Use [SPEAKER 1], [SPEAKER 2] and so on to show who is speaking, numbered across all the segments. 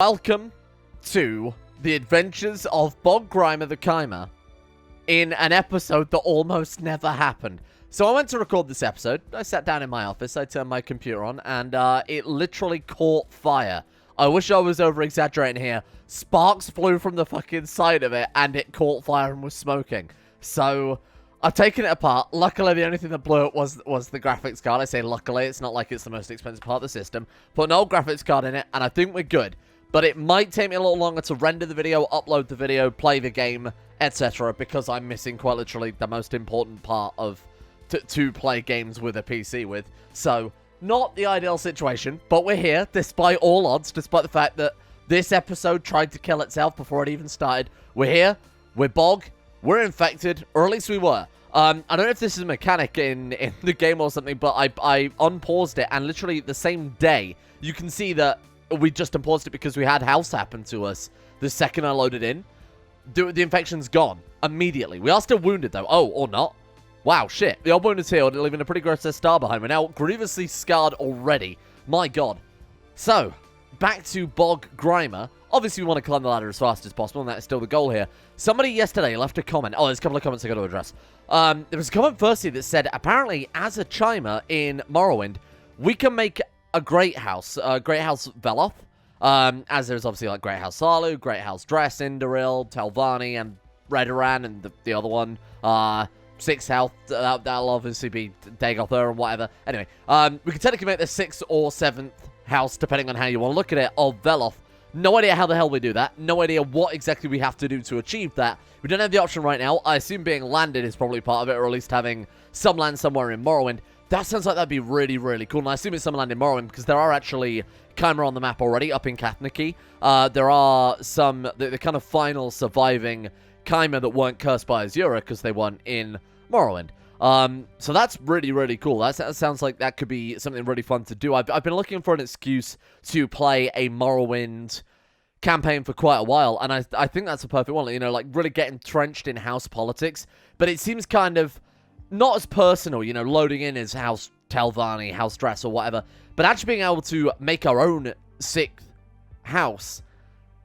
[SPEAKER 1] Welcome to the adventures of Bog Grimer the Chimer in an episode that almost never happened. So I went to record this episode. I sat down in my office, I turned my computer on, and it literally caught fire. I wish I was over-exaggerating here. Sparks flew from the fucking side of it, and it caught fire and was smoking. So I've taken it apart. Luckily, the only thing that blew it was the graphics card. I say luckily, it's not like it's the most expensive part of the system. Put an old graphics card in it, and I think we're good. But it might take me a little longer to render the video, upload the video, play the game, etc. because I'm missing quite literally the most important part of to play games with a PC with. So, not the ideal situation, but we're here, despite all odds, despite the fact that this episode tried to kill itself before it even started. We're here, we're Bog, we're infected, or at least we were. I don't know if this is a mechanic in the game or something, but I unpaused it, and literally the same day, you can see that we just unpaused it because we had house happen to us the second I loaded in. The infection's gone immediately. We are still wounded, though. Oh, or not. Wow, shit. The old wound is healed, leaving a pretty grotesque star behind. We're now grievously scarred already. My god. So, back to Bog Grimer. Obviously, we want to climb the ladder as fast as possible, and that is still the goal here. Somebody yesterday left a comment. Oh, there's a couple of comments I got to address. There was a comment firstly that said, apparently, as a chimer in Morrowind, we can make a Great House Veloth, as there's obviously like Great House Salu, Great House Dressindaril, Telvanni, and Redoran, and the other one, 6th Health, that'll obviously be Daggerfall and whatever. Anyway, we can technically make the 6th or 7th house, depending on how you want to look at it, of Veloth. No idea how the hell we do that, no idea what exactly we have to do to achieve that. We don't have the option right now. I assume being landed is probably part of it, or at least having some land somewhere in Morrowind. That sounds like that'd be really, really cool. And I assume it's some land in Morrowind, because there are actually Chimer on the map already, up in Kathniki. There are some, the kind of final surviving Chimer that weren't cursed by Azura, because they weren't in Morrowind. So that's really, really cool. That sounds like that could be something really fun to do. I've been looking for an excuse to play a Morrowind campaign for quite a while, and I think that's a perfect one. You know, like, really get entrenched in house politics. But it seems kind of not as personal, you know, loading in as House Telvanni, House Dress, or whatever, but actually being able to make our own 6th house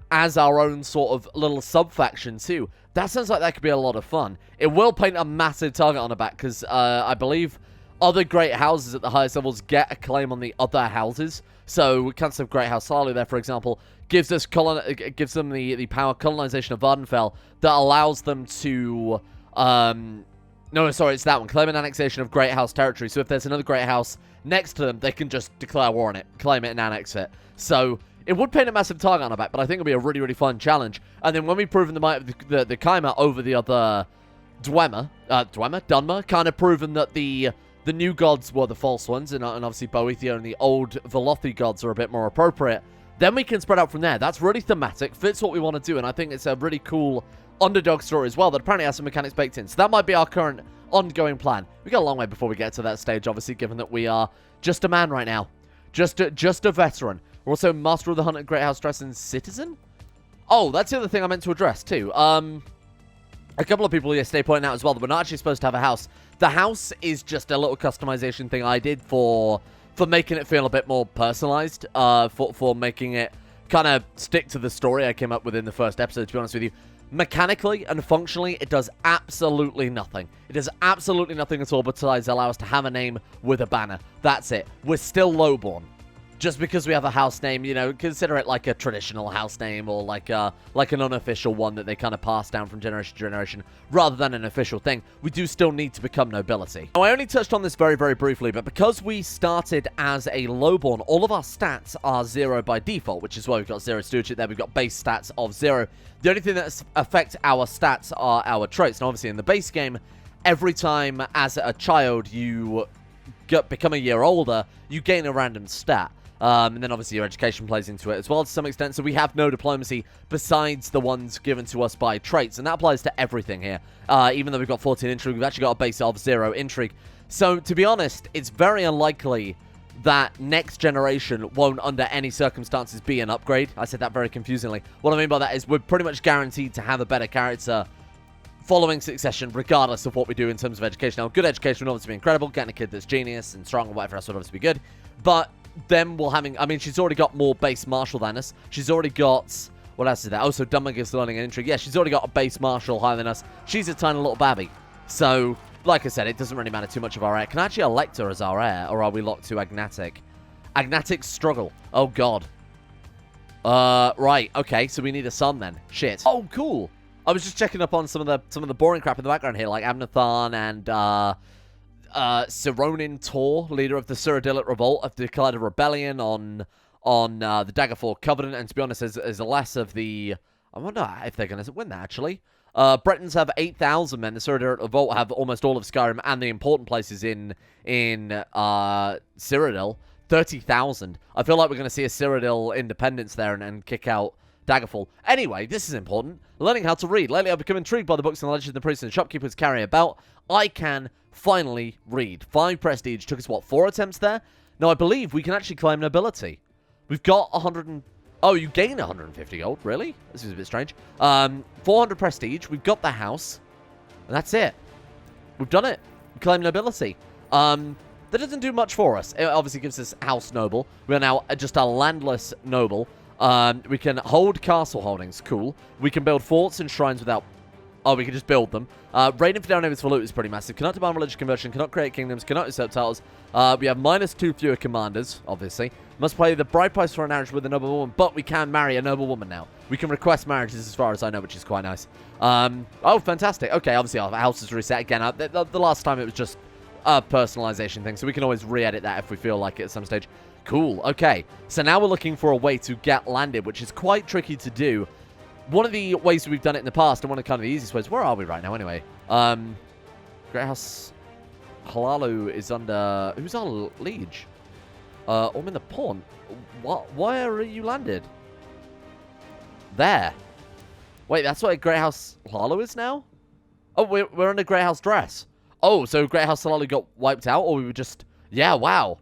[SPEAKER 1] as our own sort of little sub-faction, too. That sounds like that could be a lot of fun. It will paint a massive target on the back, because I believe other great houses at the highest levels get a claim on the other houses. So, Council of Great House Salu there, for example, gives them the power colonization of Vardenfell that allows them to no, sorry, it's that one. Claim an annexation of Great House territory. So if there's another Great House next to them, they can just declare war on it, claim it, and annex it. So it would paint a massive target on our back, but I think it'll be a really, really fun challenge. And then when we've proven the might of the Chimer over the other Dunmer, kind of proven that the new gods were the false ones, and obviously Boethiah and the old Velothi gods are a bit more appropriate, then we can spread out from there. That's really thematic, fits what we want to do, and I think it's a really cool underdog story as well that apparently has some mechanics baked in. So that might be our current ongoing plan. We got a long way before we get to that stage, obviously, given that we are just a man right now. Just a veteran. We're also Master of the Hunt at Great House Dress and Citizen? Oh, that's the other thing I meant to address, too. A couple of people yesterday pointed out as well that we're not actually supposed to have a house. The house is just a little customization thing I did for making it feel a bit more personalized, for making it kind of stick to the story I came up with in the first episode, to be honest with you. Mechanically and functionally, it does absolutely nothing. It does absolutely nothing at all besides allow us to have a name with a banner. That's it. We're still lowborn. Just because we have a house name, you know, consider it like a traditional house name or like an unofficial one that they kind of pass down from generation to generation rather than an official thing. We do still need to become nobility. Now, I only touched on this very, very briefly, but because we started as a lowborn, all of our stats are 0 by default, which is why we've got 0 stewardship there. We've got base stats of 0. The only thing that affects our stats are our traits. And obviously in the base game, every time as a child you become a year older, you gain a random stat. And then obviously your education plays into it as well to some extent. So we have no diplomacy besides the ones given to us by traits. And that applies to everything here. Even though we've got 14 intrigue, we've actually got a base of 0 intrigue. So to be honest, it's very unlikely that next generation won't under any circumstances be an upgrade. I said that very confusingly. What I mean by that is we're pretty much guaranteed to have a better character following succession, regardless of what we do in terms of education. Now, good education would obviously be incredible. Getting a kid that's genius and strong and whatever else would obviously be good. But them will having... I mean, she's already got more base martial than us. She's already got... What else is there? Oh, so Dunmug is learning an intrigue. Yeah, she's already got a base martial higher than us. She's a tiny little babby. So, like I said, it doesn't really matter too much of our heir. Can I actually elect her as our heir, or are we locked to Agnatic? Agnatic struggle. Oh, God. Right. Okay, so we need a son then. Shit. Oh, cool. I was just checking up on some of the boring crap in the background here, like Amnathan and, Sironin Tor, leader of the Cyrodiilic Revolt, have declared a rebellion on the Daggerfall Covenant, and to be honest, there's less of the... I wonder if they're going to win that, actually. Bretons have 8,000 men. The Cyrodiilic Revolt have almost all of Skyrim and the important places in Cyrodiil. 30,000. I feel like we're going to see a Cyrodiil independence there and kick out Daggerfall. Anyway, this is important. Learning how to read. Lately, I've become intrigued by the books and the legends the priests and shopkeepers carry about. I can finally read. 5 prestige. Took us, what, 4 attempts there? Now, I believe we can actually claim nobility. We've got 100 and... Oh, you gain 150 gold? Really? This is a bit strange. 400 prestige. We've got the house. And that's it. We've done it. We claim nobility. That doesn't do much for us. It obviously gives us house noble. We are now just a landless noble. We can hold castle holdings. Cool. We can build forts and shrines without... Oh, we can just build them. Raiding for down neighbors for loot is pretty massive. Cannot demand religious conversion. Cannot create kingdoms. Cannot usurp titles. We have -2 fewer commanders, obviously. Must pay the bride price for a marriage with a noble woman. But we can marry a noble woman now. We can request marriages as far as I know, which is quite nice. Oh, fantastic. Okay, obviously our house is reset again. The last time it was just a personalization thing, so we can always re-edit that if we feel like it at some stage. Cool. Okay, so now we're looking for a way to get landed, which is quite tricky to do. One of the ways we've done it in the past, and one of kind of the easiest ways... Where are we right now, anyway? Great House Halalu is under... Who's our liege? I'm in the pawn. Where are you landed? There. Wait, that's what Great House Halalu is now? Oh, we're under Great House Dress. Oh, so Great House Halalu got wiped out, or we were just... Yeah, wow.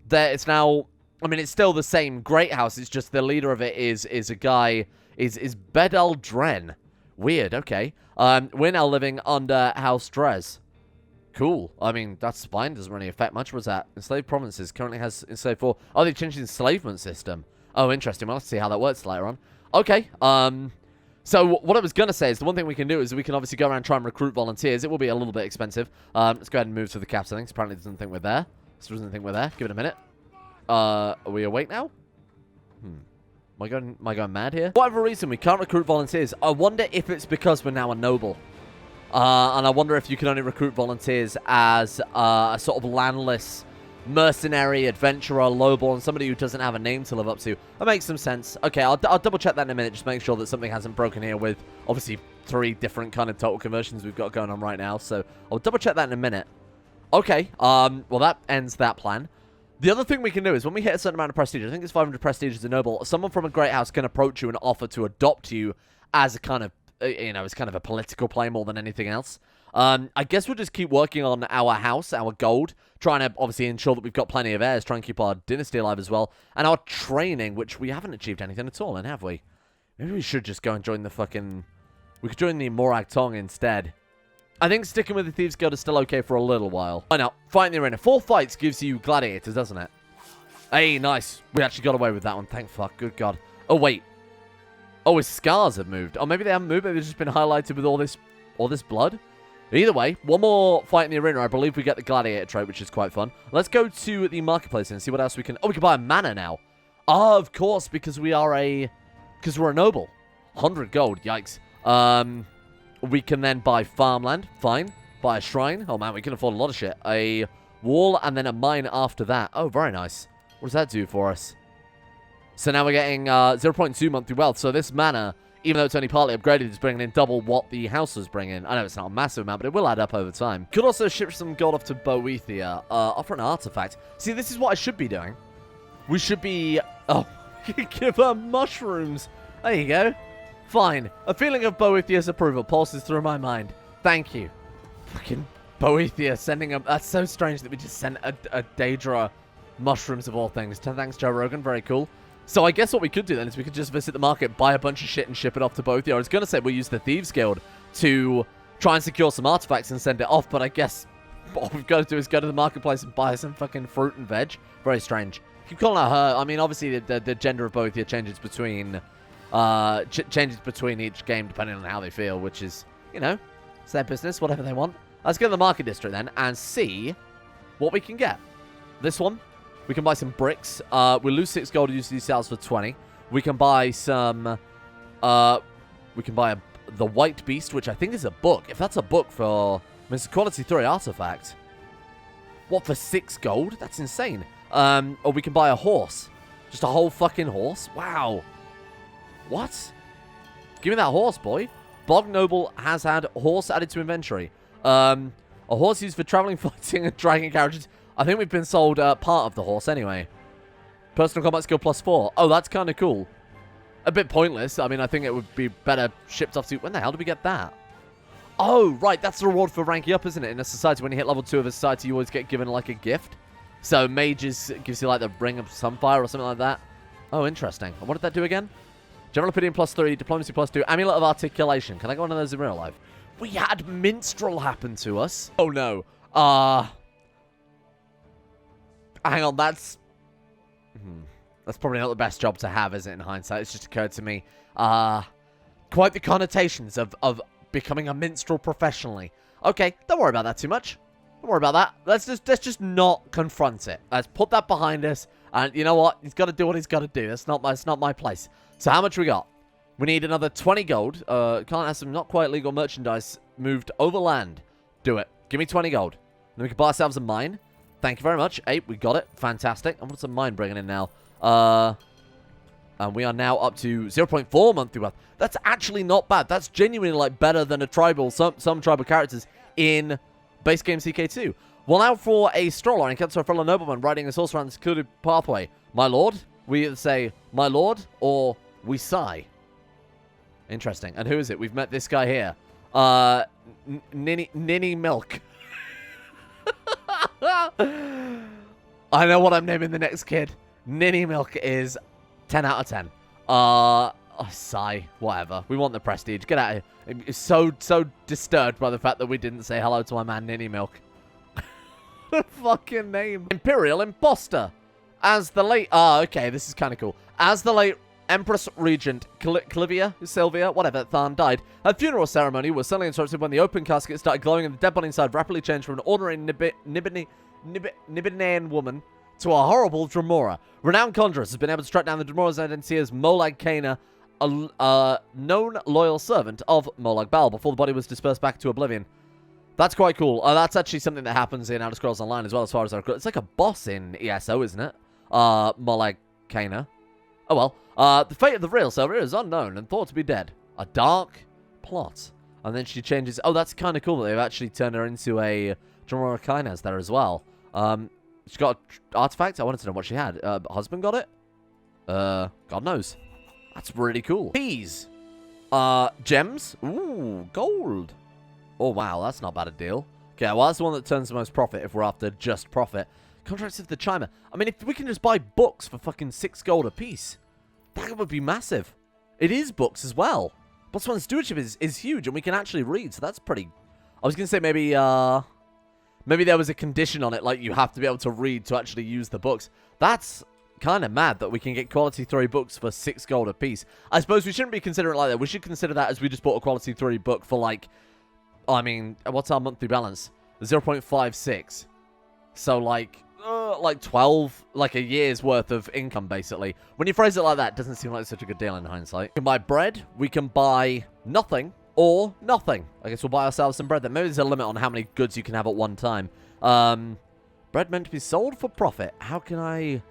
[SPEAKER 1] There, it's now... I mean, it's still the same Great House. It's just the leader of it is a guy... Is Bedel Dren. Weird, okay. We're now living under House Drez. Cool. I mean, that's fine. Doesn't really affect much. What's that? Enslaved provinces currently has enslaved 4. Oh, they've changed the enslavement system. Oh, interesting. We'll have to see how that works later on. Okay. So what I was going to say is the one thing we can do is we can obviously go around and try and recruit volunteers. It will be a little bit expensive. Let's go ahead and move to the cap settings. Apparently it doesn't think we're there. This doesn't think we're there. Give it a minute. Are we awake now? Am I going mad here? For whatever reason, we can't recruit volunteers. I wonder if it's because we're now a noble. And I wonder if you can only recruit volunteers as a sort of landless mercenary, adventurer, lowborn, somebody who doesn't have a name to live up to. That makes some sense. Okay, I'll double check that in a minute, just make sure that something hasn't broken here with, obviously, 3 different kind of total conversions we've got going on right now. So I'll double check that in a minute. Okay, well, that ends that plan. The other thing we can do is when we hit a certain amount of prestige, I think it's 500 prestige as a noble, someone from a great house can approach you and offer to adopt you as a kind of, as kind of a political play more than anything else. I guess we'll just keep working on our house, our gold, trying to obviously ensure that we've got plenty of heirs, try and keep our dynasty alive as well, and our training, which we haven't achieved anything at all in, have we? Maybe we should just go and join the fucking... We could join the Molag Tong instead. I think sticking with the Thieves Guild is still okay for a little while. Why not? Fight in the arena. 4 fights gives you gladiators, doesn't it? Hey, nice. We actually got away with that one. Thank fuck. Good God. Oh, wait. Oh, his scars have moved. Oh, maybe they haven't moved. Maybe they've just been highlighted with all this blood. Either way, one more fight in the arena. I believe we get the gladiator trait, which is quite fun. Let's go to the marketplace and see what else we can... Oh, we can buy a manor now. Oh, of course, because we are because we're a noble. 100 gold. Yikes. We can then buy farmland. Fine. Buy a shrine. Oh, man, we can afford a lot of shit. A wall and then a mine after that. Oh, very nice. What does that do for us? So now we're getting 0.2 monthly wealth. So this manor, even though it's only partly upgraded, is bringing in double what the house was bringing. I know it's not a massive amount, but it will add up over time. Could also ship some gold off to Boethiah. Offer an artifact. See, this is what I should be doing. We should be... Oh, give her mushrooms. There you go. Fine. A feeling of Boethiah's approval pulses through my mind. Thank you. Fucking Boethiah sending a... That's so strange that we just sent a Daedra mushrooms of all things. Thanks, Joe Rogan. Very cool. So I guess what we could do then is we could just visit the market, buy a bunch of shit and ship it off to Boethiah. I was going to say we'll use the Thieves Guild to try and secure some artifacts and send it off, but I guess what we've got to do is go to the marketplace and buy some fucking fruit and veg. Very strange. keep calling her her. I mean, obviously, the gender of Boethiah changes between each game depending on how they feel, which is, you know, it's their business, whatever they want. Let's go to the market district then and see what we can get. This one, we can buy some bricks. We'll lose 6 gold to use these sales for 20. We can buy some, we can buy the White Beast, which I think is a book. If that's a book for, I mean, it's a quality 3 artifact. What, for 6 gold? That's insane. Or we can buy a horse. Just a whole fucking horse. Wow. What? Give me that horse, boy. Bog Noble has had horse added to inventory. A horse used for traveling, fighting, and dragging carriages. I think we've been sold part of the horse anyway. Personal combat skill +4. Oh, that's kind of cool. A bit pointless. I mean, I think it would be better shipped off to... When the hell did we get that? Oh, right. That's the reward for ranking up, isn't it? In a society, when you hit level 2 of a society, you always get given, like, a gift. So, mages gives you, like, the Ring of Sunfire or something like that. Oh, interesting. And what did that do again? General Opinion +3, Diplomacy +2, Amulet of Articulation. Can I get one of those in real life? We had Minstrel happen to us. Oh, no. Hang on, that's probably not the best job to have, is it, in hindsight? It's just occurred to me. Quite the connotations of becoming a minstrel professionally. Okay, don't worry about that too much. Don't worry about that. Let's just not confront it. Let's put that behind us. And you know what? He's got to do what he's got to do. That's not my place. So how much we got? We need another 20 gold. Can't have some not quite legal merchandise moved overland. Do it. Give me 20 gold. Then we can buy ourselves a mine. Thank you very much. 8, we got it. Fantastic. And what's a mine bringing in now? And we are now up to 0.4 monthly wealth. That's actually not bad. That's genuinely, like, better than a tribal, some tribal characters in base game CK2. Well, now for a stroll. I encounter a fellow nobleman riding his horse around the secluded pathway. My lord? We either say, my lord, or we sigh. Interesting. And who is it? We've met this guy here. Ninny Milk. I know what I'm naming the next kid. Ninny Milk is 10 out of 10. Sigh. Whatever. We want the prestige. Get out of here. It's so disturbed by the fact that we didn't say hello to my man Ninny Milk. Fucking name. Imperial Imposter. As the late... okay, this is kind of cool. As the late Empress Regent Sylvia, whatever, Tharn died, her funeral ceremony was suddenly interrupted when the open casket started glowing and the dead body inside rapidly changed from an ordinary Nibinaean woman to a horrible Dremora. Renowned conjurers has been able to track down the Dremora's identity as Molag Chimer, a known loyal servant of Molag Bal, before the body was dispersed back to oblivion. That's quite cool. That's actually something that happens in Elder Scrolls Online as well, as far as I recall. It's like a boss in ESO, isn't it? Molag Chimer. Oh well. The fate of the real Sylvia is unknown and thought to be dead. A dark plot. And then she changes... Oh, that's kind of cool that they've actually turned her into a Dremora Kynaz there as well. She got an artifact. I wanted to know what she had. Husband got it? God knows. That's really cool. Peas. Gems. Ooh, gold. Oh, wow. That's not bad a deal. Okay, well, that's the one that turns the most profit if we're after just profit. Contracts of the Chimer. I mean, if we can just buy books for fucking 6 gold a piece, that would be massive. It is books as well. Botswana Stewardship is huge, and we can actually read, so that's pretty... I was going to say maybe, maybe there was a condition on it, like you have to be able to read to actually use the books. That's kind of mad that we can get quality 3 books for 6 gold a piece. I suppose we shouldn't be considering it like that. We should consider that as we just bought a quality 3 book for, like... I mean, what's our monthly balance? 0.56. So, like 12, like a year's worth of income, basically. When you phrase it like that, it doesn't seem like such a good deal in hindsight. We can buy bread. We can buy nothing or nothing. I guess we'll buy ourselves some bread then. Maybe there's a limit on how many goods you can have at one time. Bread meant to be sold for profit. How can I...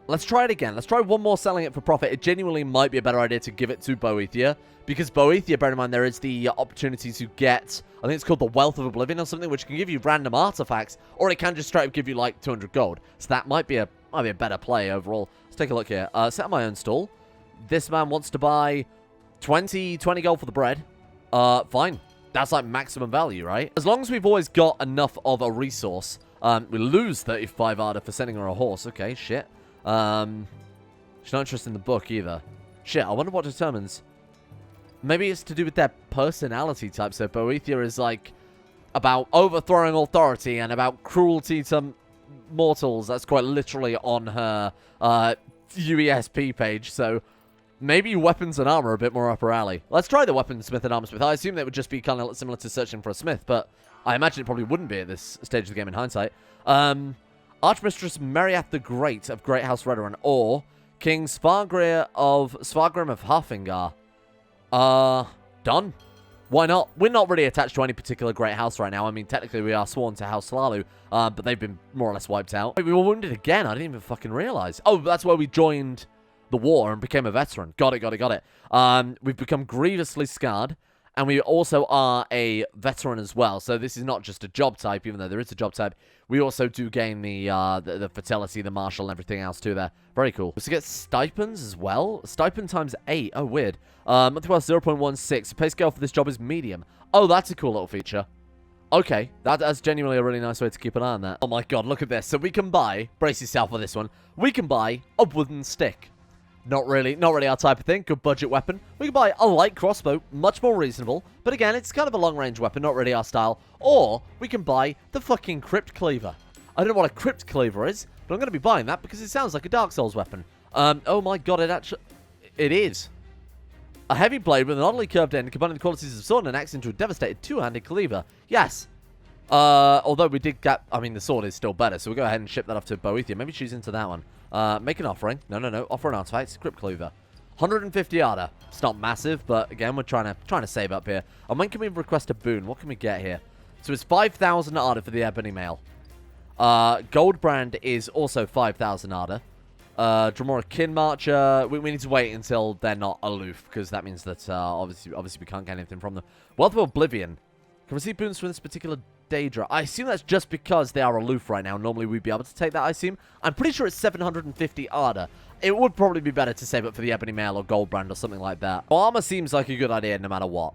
[SPEAKER 1] Let's try it again. Let's try one more selling it for profit. It genuinely might be a better idea to give it to Boethiah. Because Boethiah, bear in mind, there is the opportunity to get... I think it's called the Wealth of Oblivion or something, which can give you random artifacts. Or it can just straight up give you, like, 200 gold. So that might be a better play overall. Let's take a look here. Set up my own stall. This man wants to buy 20 gold for the bread. Fine. That's, like, maximum value, right? As long as we've always got enough of a resource. We lose 35 ardor for sending her a horse. Okay, shit. She's not interested in the book either. Shit, I wonder what determines... Maybe it's to do with their personality type. So Boethiah is like about overthrowing authority and about cruelty to mortals. That's quite literally on her UESP page, so maybe weapons and armor are a bit more up her alley. Let's try the weaponsmith and armorsmith. I assume that would just be kind of similar to searching for a smith, but I imagine it probably wouldn't be at this stage of the game in hindsight. Archmistress Meriath the Great of Great House Redoran, or King Svargrim of Hafengar. Done. Why not? We're not really attached to any particular great house right now. I mean, technically we are sworn to House Slalu, but they've been more or less wiped out. Wait, we were wounded again. I didn't even fucking realize. Oh, that's where we joined the war and became a veteran. Got it. We've become grievously scarred, and we also are a veteran as well. So this is not just a job type, even though there is a job type. We also do gain the fertility, the martial, and everything else too there. Very cool. So get stipends as well. Stipend times 8. Oh, weird. Monthly wealth 0.16. The pay scale for this job is medium. Oh, that's a cool little feature. Okay, that's genuinely a really nice way to keep an eye on that. Oh my god, look at this. So we can buy, brace yourself for this one, we can buy a wooden stick. Not really our type of thing. Good budget weapon. We can buy a light crossbow, much more reasonable. But again, it's kind of a long-range weapon, not really our style. Or we can buy the fucking crypt cleaver. I don't know what a crypt cleaver is, but I'm going to be buying that because it sounds like a Dark Souls weapon. Oh my god, it is. A heavy blade with an oddly curved end, combining the qualities of sword and axe into a devastated two-handed cleaver. Yes. Although we did get... I mean, the sword is still better, so we'll go ahead and ship that off to Boethiah. Maybe choose into that one. Make an offering. No. Offer an artifact. Crypt cleaver. 150 Arda. It's not massive, but again, we're trying to save up here. And when can we request a boon? What can we get here? So it's 5,000 Arda for the Ebony Mail. Gold Brand is also 5,000 Arda. Dremora Kin Marcher. We need to wait until they're not aloof, because that means that obviously we can't get anything from them. Wealth of Oblivion. Can receive boons from this particular Daedra. I assume that's just because they are aloof right now. Normally we'd be able to take that, I assume. I'm pretty sure it's 750 Arda. It would probably be better to save it for the Ebony Mail or Gold Brand or something like that. Armor seems like a good idea no matter what.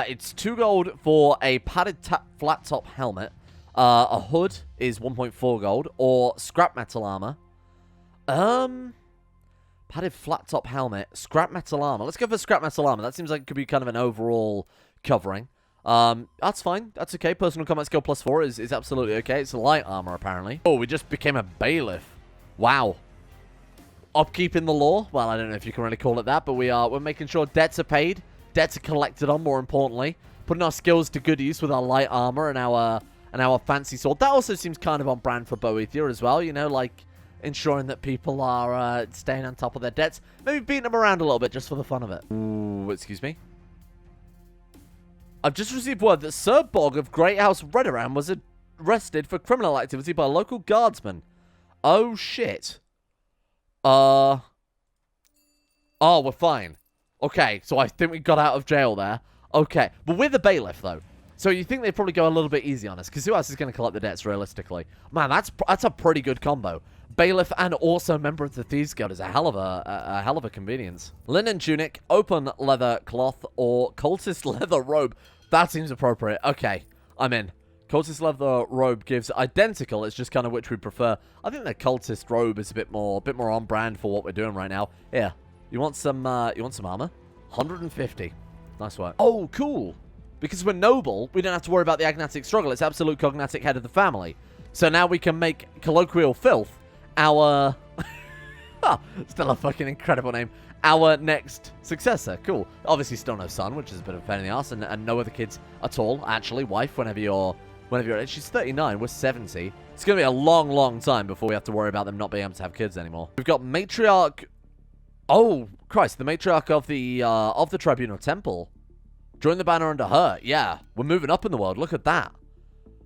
[SPEAKER 1] It's 2 gold for a padded flat top helmet. A hood is 1.4 gold, or scrap metal armor. Padded flat top helmet, scrap metal armor. Let's go for scrap metal armor. That seems like it could be kind of an overall covering. That's fine. That's okay. Personal combat skill +4 is absolutely okay. It's light armor, apparently. Oh, we just became a bailiff. Wow. Upkeep in the law? Well, I don't know if you can really call it that, but we're making sure debts are paid. Debts are collected on, more importantly. Putting our skills to good use with our light armor and our fancy sword. That also seems kind of on brand for Boethiah as well, you know, like ensuring that people are staying on top of their debts. Maybe beating them around a little bit just for the fun of it. Ooh, excuse me. I've just received word that Sir Bog of Great House Redoran was arrested for criminal activity by a local guardsman. Oh, shit. Oh, we're fine. Okay, so I think we got out of jail there. Okay, but we're the bailiff, though. So you think they'd probably go a little bit easy on us, because who else is going to collect the debts, realistically? Man, that's a pretty good combo. Bailiff and also member of the Thieves Guild is a hell of a convenience. Linen tunic, open leather cloth, or cultist leather robe. That seems appropriate. Okay, I'm in. Cultist leather robe gives identical. It's just kind of which we prefer. I think the cultist robe is a bit more on brand for what we're doing right now. Here, you want some armor? 150. Nice work. Oh, cool. Because we're noble, we don't have to worry about the agnatic struggle. It's absolute cognatic head of the family. So now we can make colloquial filth our... still a fucking incredible name. Our next successor. Cool. Obviously still no son, which is a bit of a pain in the ass, and no other kids at all. Actually, wife, whenever you're... She's 39, we're 70. It's going to be a long, long time before we have to worry about them not being able to have kids anymore. We've got Matriarch... Oh, Christ, the Matriarch of the Tribunal Temple. Join the banner under her. Yeah, we're moving up in the world. Look at that.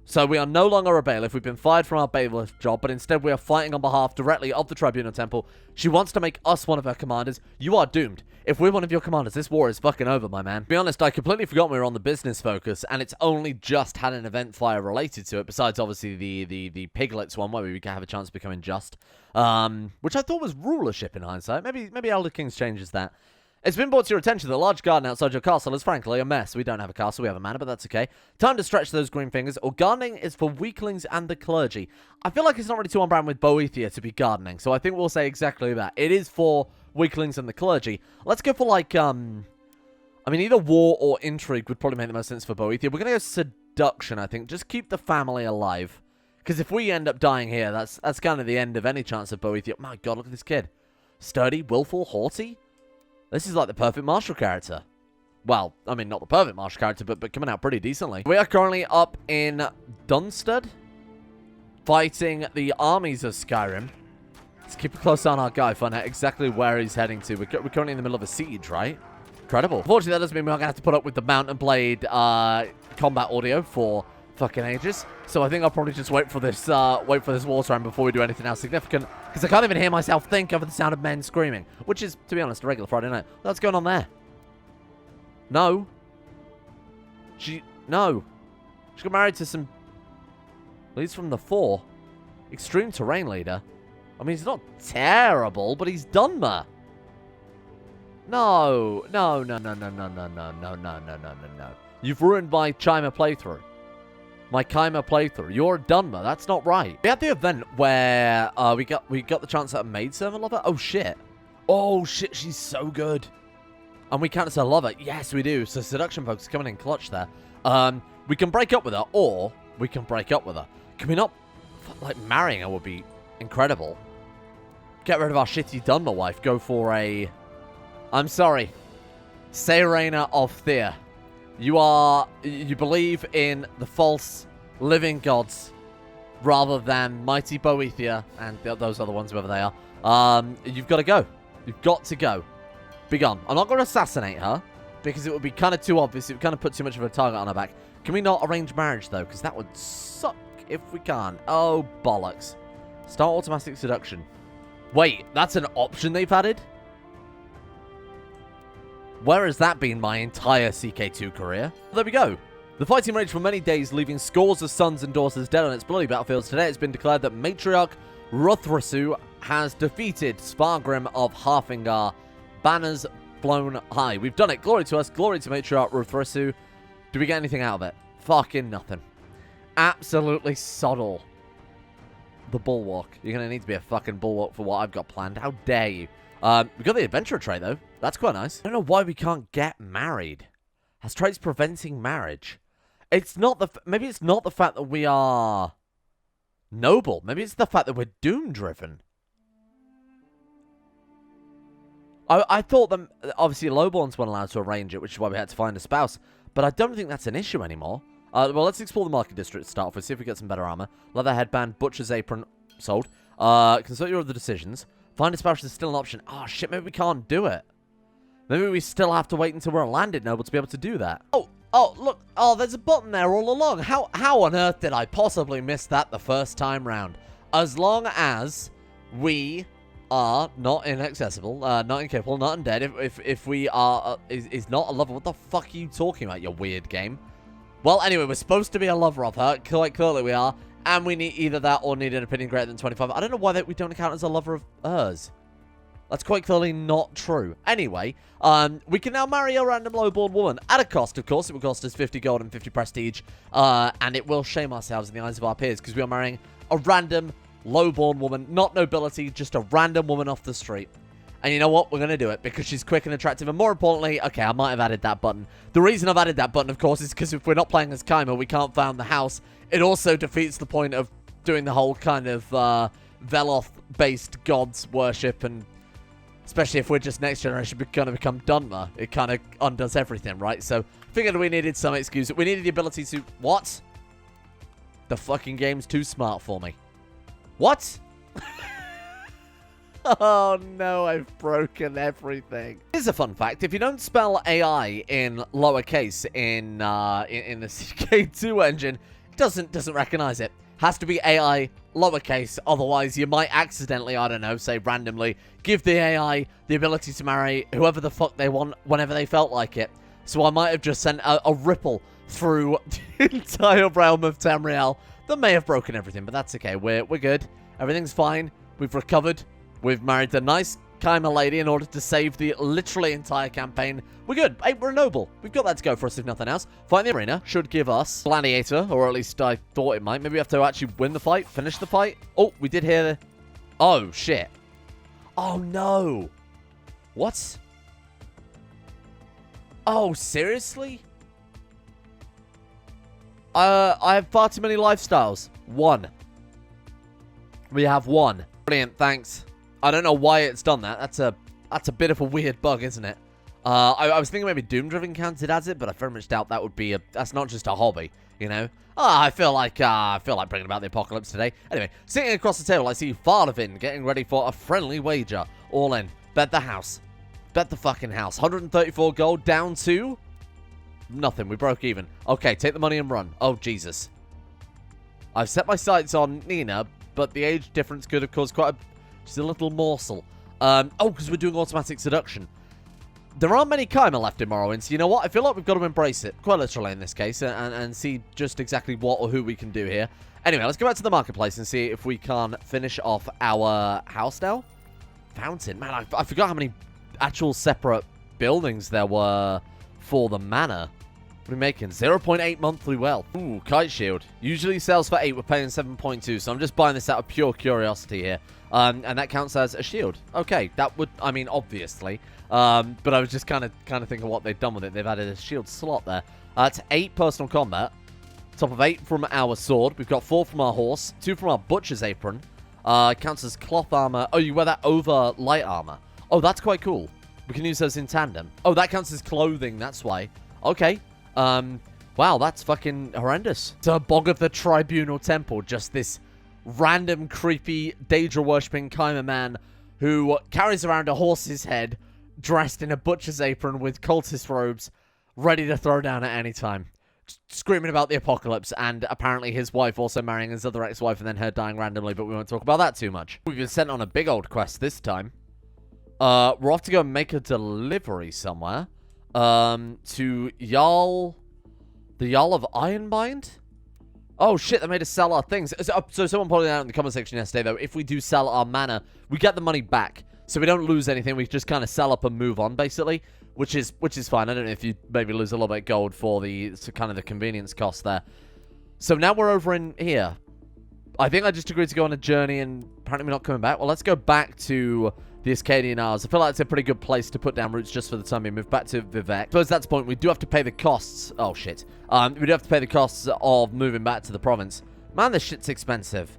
[SPEAKER 1] So we are no longer a bailiff. We've been fired from our bailiff job, but instead we are fighting on behalf directly of the Tribunal Temple. She wants to make us one of her commanders. You are doomed. If we're one of your commanders, this war is fucking over, my man. To be honest, I completely forgot we were on the business focus, and it's only just had an event fire related to it, besides obviously the Piglets one, where we can have a chance of becoming just. Which I thought was rulership in hindsight. Maybe Elder Kings changes that. It's been brought to your attention that the large garden outside your castle is frankly a mess. We don't have a castle, we have a manor, but that's okay. Time to stretch those green fingers. Or gardening is for weaklings and the clergy. I feel like it's not really too on brand with Boethiah to be gardening, so I think we'll say exactly that. It is for weaklings and the clergy. Let's go for like, I mean, either war or intrigue would probably make the most sense for Boethiah. We're going to go seduction, I think. Just keep the family alive. Because if we end up dying here, that's kind of the end of any chance of Boethiah. My god, look at this kid. Sturdy, willful, haughty. This is like the perfect martial character. Well, I mean, not the perfect martial character, but coming out pretty decently. We are currently up in Dunstead, fighting the armies of Skyrim. Let's keep a close eye on our guy, find out exactly where he's heading to. We're currently in the middle of a siege, right? Incredible. Unfortunately, that doesn't mean we're going to have to put up with the Mount and Blade combat audio for fucking ages. So I think I'll probably just wait for this war time before we do anything else significant, because I can't even hear myself think over the sound of men screaming, which is, to be honest, a regular Friday night. What's going on there? No. No. She got married to some leads from the 4. Extreme terrain leader. I mean, he's not terrible, but he's Dunmer. No. No. You've ruined my Chimer playthrough. My Chimer playthrough. You're a Dunmer. That's not right. We had the event where we got the chance at a maidservant lover. Oh, shit. Oh, shit. She's so good. And we can't say lover. Yes, we do. So seduction folks coming in clutch there. We can break up with her, or we can break up with her. Can we not? Like, marrying her would be incredible. Get rid of our shitty Dunmer wife. Go for a... I'm sorry. Serena of Thea. You believe in the false living gods rather than mighty Boethiah and those other ones, whoever they are. You've got to go. You've got to go. Be gone. I'm not going to assassinate her because it would be kind of too obvious. It would kind of put too much of a target on her back. Can we not arrange marriage, though? Because that would suck if we can't. Oh, bollocks. Start automatic seduction. Wait, that's an option they've added? Where has that been my entire CK2 career? There we go. The fighting raged for many days, leaving scores of sons and daughters dead on its bloody battlefields. Today it's been declared that Matriarch Ruthrasu has defeated Spargrim of Harfingar. Banners blown high. We've done it. Glory to us. Glory to Matriarch Ruthrasu. Do we get anything out of it? Fucking nothing. Absolutely soddle. The bulwark. You're going to need to be a fucking bulwark for what I've got planned. How dare you? We got the adventurer trait, though. That's quite nice. I don't know why we can't get married. Has traits preventing marriage. It's not the... Maybe it's not the fact that we are noble. Maybe it's the fact that we're doom-driven. I thought that, obviously, lowborns weren't allowed to arrange it, which is why we had to find a spouse. But I don't think that's an issue anymore. Well, let's explore the market district to start off with, see if we get some better armor. Leather headband, butcher's apron, sold. Consult your other decisions. Find a spouse is still an option. Oh, shit, maybe we can't do it. Maybe we still have to wait until we're a landed noble to be able to do that. Oh, look. Oh, there's a button there all along. How on earth did I possibly miss that the first time round? As long as we are not inaccessible, not incapable, not undead, if we are, is not a lover. What the fuck are you talking about, you weird game? Well, anyway, we're supposed to be a lover of her. Quite clearly we are. And we need either that or need an opinion greater than 25. I don't know why we don't count as a lover of hers. That's quite clearly not true. Anyway, we can now marry a random lowborn woman. At a cost, of course. It will cost us 50 gold and 50 prestige. And it will shame ourselves in the eyes of our peers because we are marrying a random lowborn woman. Not nobility, just a random woman off the street. And you know what? We're going to do it because she's quick and attractive. And more importantly, okay, I might have added that button. The reason I've added that button, of course, is because if we're not playing as Chimer, we can't found the house. It also defeats the point of doing the whole kind of Veloth-based gods worship. And especially if we're just next generation going to become Dunmer. It kind of undoes everything, right? So figured we needed some excuse. We needed the ability to... What? The fucking game's too smart for me. What? Oh no, I've broken everything. Here's a fun fact. If you don't spell AI in lowercase in the CK2 engine, it doesn't recognize it. Has to be AI lowercase, otherwise you might accidentally, I don't know, say randomly, give the AI the ability to marry whoever the fuck they want whenever they felt like it. So I might have just sent a ripple through the entire realm of Tamriel that may have broken everything, but that's okay. We're good. Everything's fine. We've recovered. We've married a nice Chimer lady in order to save the literally entire campaign. We're good. Hey, we're a noble. We've got that to go for us if nothing else. Fight in the arena should give us Gladiator, or at least I thought it might. Maybe we have to actually win the fight, finish the fight. Oh, we did hear the... Oh, shit. Oh, no. What? Oh, seriously? I have far too many lifestyles. 1. We have 1. Brilliant, thanks. I don't know why it's done that. That's a bit of a weird bug, isn't it? I was thinking maybe Doom-Driven counted as it, but I very much doubt that would be that's not just a hobby, you know? I feel like bringing about the apocalypse today. Anyway, sitting across the table, I see Farlavin getting ready for a friendly wager. All in. Bet the house. Bet the fucking house. 134 gold down to nothing. We broke even. Okay, take the money and run. Oh, Jesus. I've set my sights on Nina, but the age difference could have caused just a little morsel. Because we're doing automatic seduction. There aren't many Chimer left in Morrowind, so you know what? I feel like we've got to embrace it, quite literally in this case, and see just exactly what or who we can do here. Anyway, let's go back to the marketplace and see if we can finish off our house now. Fountain. Man, I forgot how many actual separate buildings there were for the manor. What are we making? 0.8 monthly wealth. Ooh, kite shield. Usually sells for 8, we're paying 7.2, so I'm just buying this out of pure curiosity here. And that counts as a shield. Okay, that would, I mean, obviously. But I was just kind of thinking what they've done with it. They've added a shield slot there. It's 8 personal combat. Top of 8 from our sword. We've got 4 from our horse. 2 from our butcher's apron. Counts as cloth armor. Oh, you wear that over light armor. Oh, that's quite cool. We can use those in tandem. Oh, that counts as clothing. That's why. Okay. Wow, that's fucking horrendous. So, Bog of the Tribunal Temple. Just this random, creepy, Daedra-worshipping Chimer man who carries around a horse's head, dressed in a butcher's apron with cultist robes, ready to throw down at any time. Screaming about the apocalypse, and apparently his wife also marrying his other ex-wife and then her dying randomly, but we won't talk about that too much. We've been sent on a big old quest this time. We're off to go and make a delivery somewhere. To Jarl... The Jarl of Ironbind? Oh shit, they made us sell our things. So someone pointed out in the comment section yesterday, though, if we do sell our mana, we get the money back. So we don't lose anything, we just kind of sell up and move on, basically. Which is fine. I don't know if you maybe lose a little bit of gold for the kind of the convenience cost there. So now we're over in here. I think I just agreed to go on a journey and apparently we're not coming back. Well, let's go back to the Ascadian Isles. I feel like it's a pretty good place to put down roots just for the time being. Move back to Vivek. Suppose that's the point. We do have to pay the costs. Oh, shit. We do have to pay the costs of moving back to the province. Man, this shit's expensive.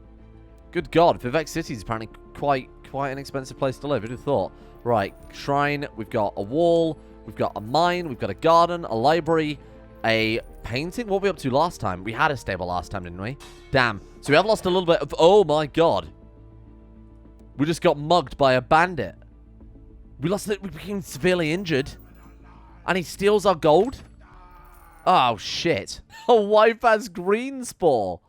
[SPEAKER 1] Good God. Vivek City is apparently quite an expensive place to live. Who'd have thought? Right. Shrine. We've got a wall. We've got a mine. We've got a garden. A library. A painting. What were we up to last time? We had a stable last time, didn't we? Damn. So we have lost a little bit of... Oh, my God. We just got mugged by a bandit. We became severely injured. And he steals our gold? Oh, shit. A wife has green spore.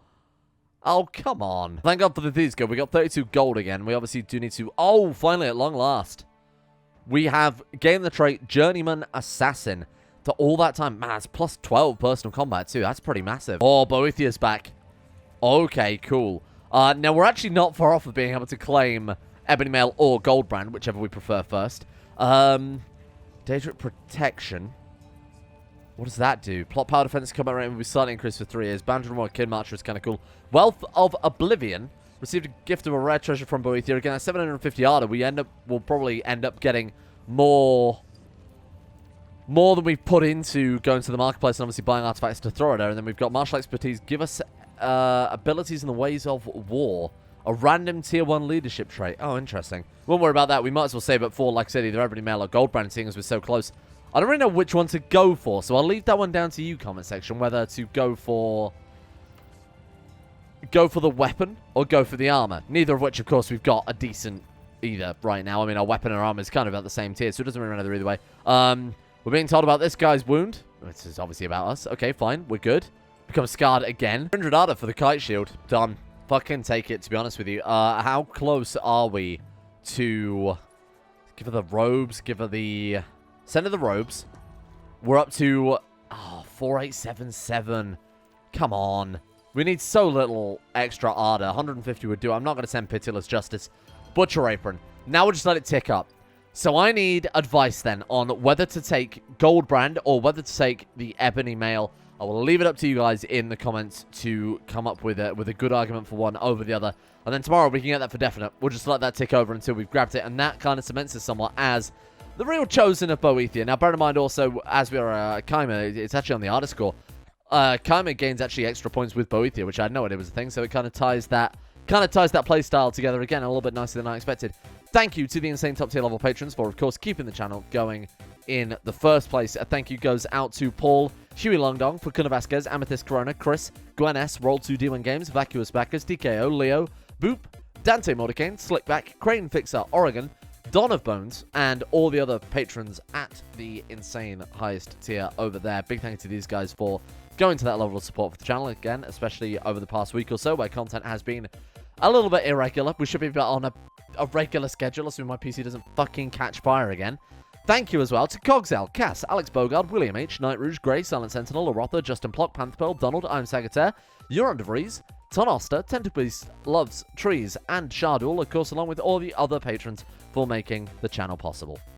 [SPEAKER 1] Oh, come on. Thank God for the thieves go. We got 32 gold again. We obviously do need to... Oh, finally, at long last. We have gained the trait Journeyman Assassin. To all that time. Man, it's plus 12 personal combat, too. That's pretty massive. Oh, Boethiah's back. Okay, cool. Now, we're actually not far off of being able to claim Ebony Mail or Goldbrand, whichever we prefer first. Daedric Protection. What does that do? Plot power defense combat rate will be slightly increased for 3 years. Boundary War Kid Marcher is kind of cool. Wealth of Oblivion. Received a gift of a rare treasure from Boethiah. Again, at 750 Arda, we'll probably end up getting more than we've put into going to the marketplace and obviously buying artifacts to throw at her. And then we've got martial expertise. Give us abilities in the ways of war. A random tier 1 leadership trait. Oh, interesting. Won't worry about that. We might as well save it for, like I said, either Ebony Mail or Goldbrand, seeing as we're so close. I don't really know which one to go for, so I'll leave that one down to you, comment section, whether to go for the weapon or go for the armor. Neither of which, of course, we've got a decent either right now. I mean, our weapon and armor is kind of at the same tier, so it doesn't really matter either way. We're being told about this guy's wound. This is obviously about us. Okay, fine. We're good. Become scarred again. 100 Arda for the kite shield. Done. Fucking take it, to be honest with you. How close are we to... Give her the robes. Give her the... Send her the robes. We're up to... Oh, 4877. Come on. We need so little extra Arda. 150 would do. I'm not going to send Pitiless Justice. Butcher Apron. Now we'll just let it tick up. So I need advice then on whether to take Goldbrand or whether to take the Ebony Mail. I will leave it up to you guys in the comments to come up with a good argument for one over the other. And then tomorrow we can get that for definite. We'll just let that tick over until we've grabbed it. And that kind of cements us somewhat as the real chosen of Boethiah. Now, bear in mind also, as we are Chimer, it's actually on the Arda score. Chimer gains actually extra points with Boethiah, which I had no idea was a thing. So it kind of ties that kind of ties that playstyle together again a little bit nicer than I expected. Thank you to the insane top tier level patrons for, of course, keeping the channel going in the first place. A thank you goes out to Paul, Huey Longdong, Fakuna Vasquez, Amethyst Corona, Chris, Gwen S, Roll2D1 Games, Vacuous Backers, DKO, Leo, Boop, Dante Mordecane, Slickback, Crane Fixer, Oregon, Don of Bones, and all the other patrons at the insane highest tier over there. Big thank you to these guys for going to that level of support for the channel again, especially over the past week or so where content has been a little bit irregular. We should be on a regular schedule, assuming my PC doesn't fucking catch fire again. Thank you as well to Cogsal, Cass, Alex Bogard, William H, Night Rouge, Grey, Silent Sentinel, Larotha, Justin Plock, Pantherpearl, Donald, I'm Sagataire, Euron DeVries, Ton Oster, Tentabeast, Loves, Trees, and Shardul, of course, along with all the other patrons for making the channel possible.